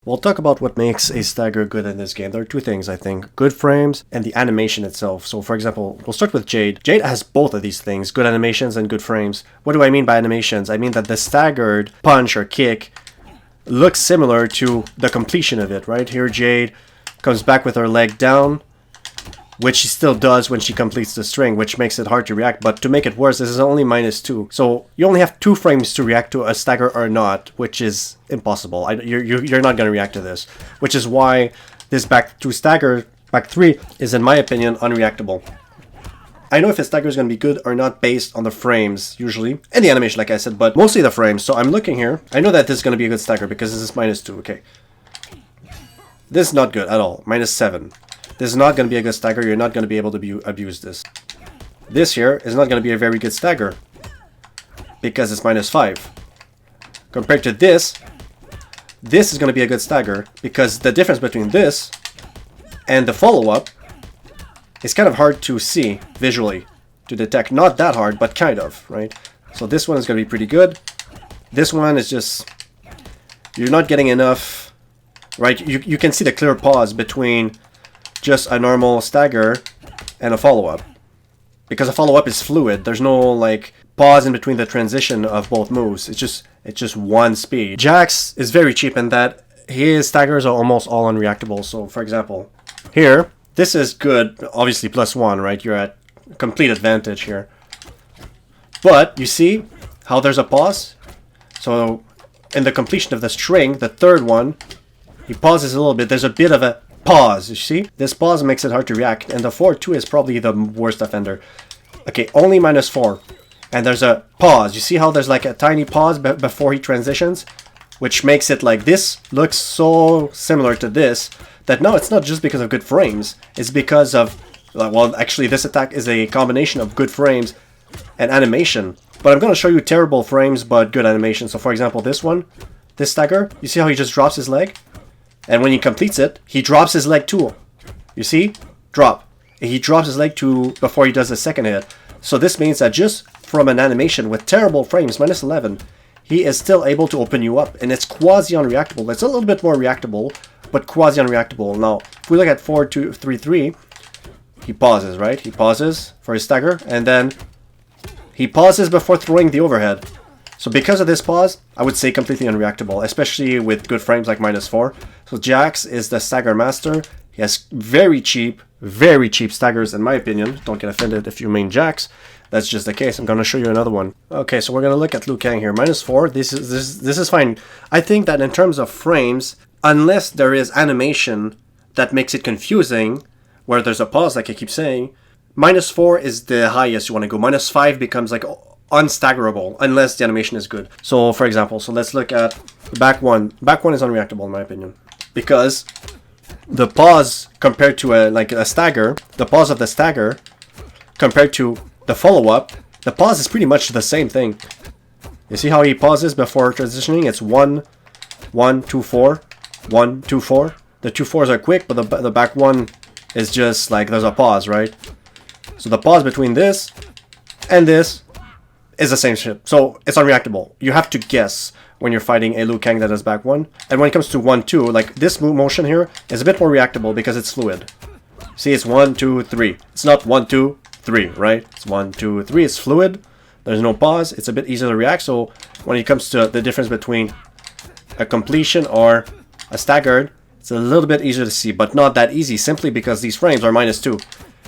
We'll talk about what makes a stagger good in this game. There are two things, I think. Good frames and the animation itself. So for example, we'll start with Jade. Jade has both of these things, good animations and good frames. What do I mean by animations? I mean that the staggered punch or kick looks similar to the completion of it, right? Here Jade comes back with her leg down, which she still does when she completes the string, which makes it hard to react. But to make it worse, this is only -2. So you only have 2 frames to react to a stagger or not, which is impossible. You're not going to react to this, which is why this back 2 stagger, back 3, is in my opinion unreactable. I know if a stagger is going to be good or not based on the frames, usually, and the animation, like I said, but mostly the frames. So I'm looking here. I know that this is going to be a good stagger because this is -2, okay. This is not good at all, -7. This is not going to be a good stagger. You're not going to be able to abuse this. This here is not going to be a very good stagger because it's -5. Compared to this is going to be a good stagger because the difference between this and the follow-up is kind of hard to see visually, to detect. Not that hard, but kind of, right? So this one is going to be pretty good. This one is just, you're not getting enough, right? You can see the clear pause between just a normal stagger and a follow-up, because a follow-up is fluid. There's no like pause in between the transition of both moves. It's just one speed. Jax is very cheap in that his staggers are almost all unreactable. So for example, here this is good, obviously +1, right? You're at complete advantage here, but you see how there's a pause. So in the completion of the string, the third one, he pauses a little bit. There's a bit of a pause, you see? This pause makes it hard to react, and the 4-2 is probably the worst offender. Okay, only -4. And there's a pause. You see how there's like a tiny pause before he transitions? Which makes it like this looks so similar to this that no, it's not just because of good frames. It's because of, well, actually this attack is a combination of good frames and animation. But I'm going to show you terrible frames but good animation. So for example, this one, this stagger, you see how he just drops his leg? And when he completes it, he drops his leg too. You see? Drop. He drops his leg too before he does the second hit. So this means that just from an animation with terrible frames, -11, he is still able to open you up. And it's quasi-unreactable. It's a little bit more reactable, but quasi-unreactable. Now, if we look at 4-2-3-3, he pauses, right? He pauses for his stagger, and then he pauses before throwing the overhead. So because of this pause, I would say completely unreactable, especially with good frames like -4. So Jax is the stagger master. He has very cheap staggers in my opinion. Don't get offended if you mean Jax. That's just the case. I'm going to show you another one. Okay, so we're going to look at Liu Kang here. -4. This is fine. I think that in terms of frames, unless there is animation that makes it confusing, where there's a pause like I keep saying, -4 is the highest you want to go. -5 becomes like unstaggerable unless the animation is good. So for example, so let's look at back 1. Back 1 is unreactable in my opinion because the pause compared to a stagger, the pause of the stagger compared to the follow-up, the pause is pretty much the same thing. You see how he pauses before transitioning? It's 1 1 2 4 1 2 4. The 2 4s are quick, but the back 1 is just like there's a pause, right? So the pause between this and this is the same shit. So it's unreactable. You have to guess when you're fighting a Liu Kang that is back 1. And when it comes to 1-2, like this motion here is a bit more reactable because it's fluid. See, it's 1 2 3. It's not 1 2 3, right? It's 1 2 3. It's fluid. There's no pause. It's a bit easier to react. So when it comes to the difference between a completion or a staggered, it's a little bit easier to see, but not that easy simply because these frames are -2,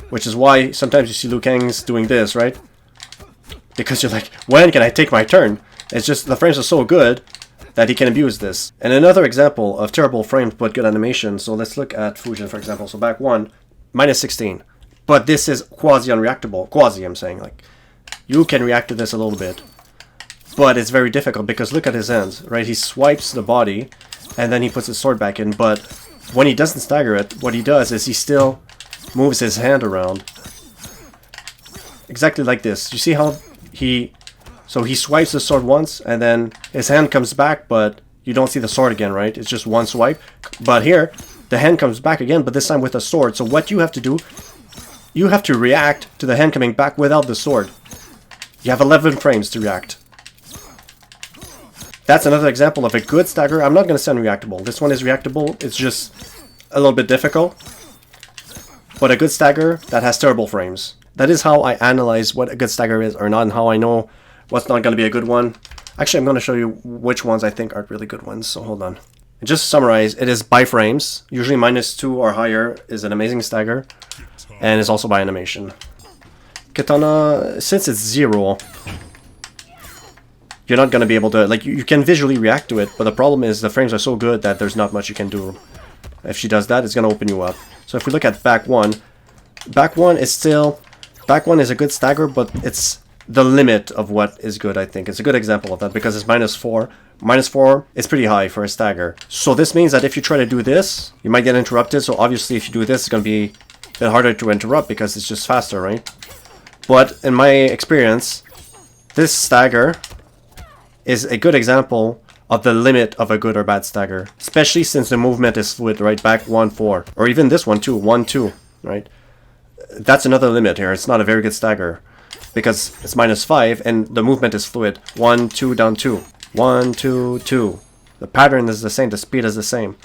which is why sometimes you see Liu Kang's doing this, right? Because you're like, when can I take my turn? It's just the frames are so good that he can abuse this. And another example of terrible frames but good animation. So let's look at Fujin, for example. So back 1, -16. But this is quasi-unreactable. Quasi, I'm saying. Like, you can react to this a little bit. But it's very difficult because look at his hands, right? He swipes the body and then he puts his sword back in. But when he doesn't stagger it, what he does is he still moves his hand around. Exactly like this. You see how he swipes the sword once and then his hand comes back, but you don't see the sword again, right? It's just one swipe. But here the hand comes back again, but this time with a sword. So what you have to do, you have to react to the hand coming back without the sword. You have 11 frames to react. That's another example of a good stagger. I'm not going to say unreactable. This one is reactable. It's just a little bit difficult. But a good stagger that has terrible frames. That is how I analyze what a good stagger is or not, and how I know what's not going to be a good one. Actually, I'm going to show you which ones I think aren't really good ones, so hold on. And just to summarize, it is by frames. Usually -2 or higher is an amazing stagger, and is also by animation. Katana, since it's 0, you're not going to be able to, like, you can visually react to it, but the problem is the frames are so good that there's not much you can do. If she does that, it's going to open you up. So if we look at back 1 is a good stagger, but it's the limit of what is good, I think. It's a good example of that because it's -4. -4 is pretty high for a stagger. So this means that if you try to do this, you might get interrupted. So obviously if you do this, it's going to be a bit harder to interrupt because it's just faster, right? But in my experience, this stagger is a good example of the limit of a good or bad stagger. Especially since the movement is fluid, right? Back 1, 4. Or even this one too, 1, 2, right? That's another limit here. It's not a very good stagger because it's -5 and the movement is fluid. 1, 2, down 2. 1, 2, 2. The pattern is the same. The speed is the same.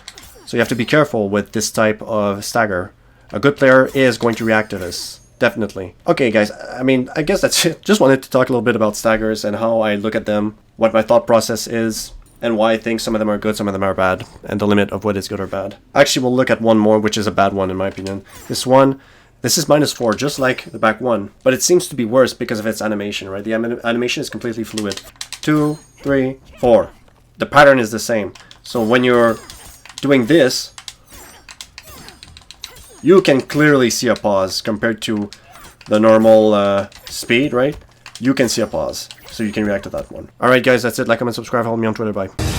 So you have to be careful with this type of stagger. A good player is going to react to this. Definitely. Okay, guys. I mean, I guess that's it. Just wanted to talk a little bit about staggers and how I look at them, what my thought process is, and why I think some of them are good, some of them are bad, and the limit of what is good or bad. Actually, we'll look at one more, which is a bad one in my opinion. This is -4, just like the back 1, but it seems to be worse because of its animation, right? The animation is completely fluid. 2, 3, 4. The pattern is the same. So when you're doing this, you can clearly see a pause compared to the normal speed, right? You can see a pause, so you can react to that one. Alright guys, that's it. Like, comment, subscribe, follow me on Twitter, bye.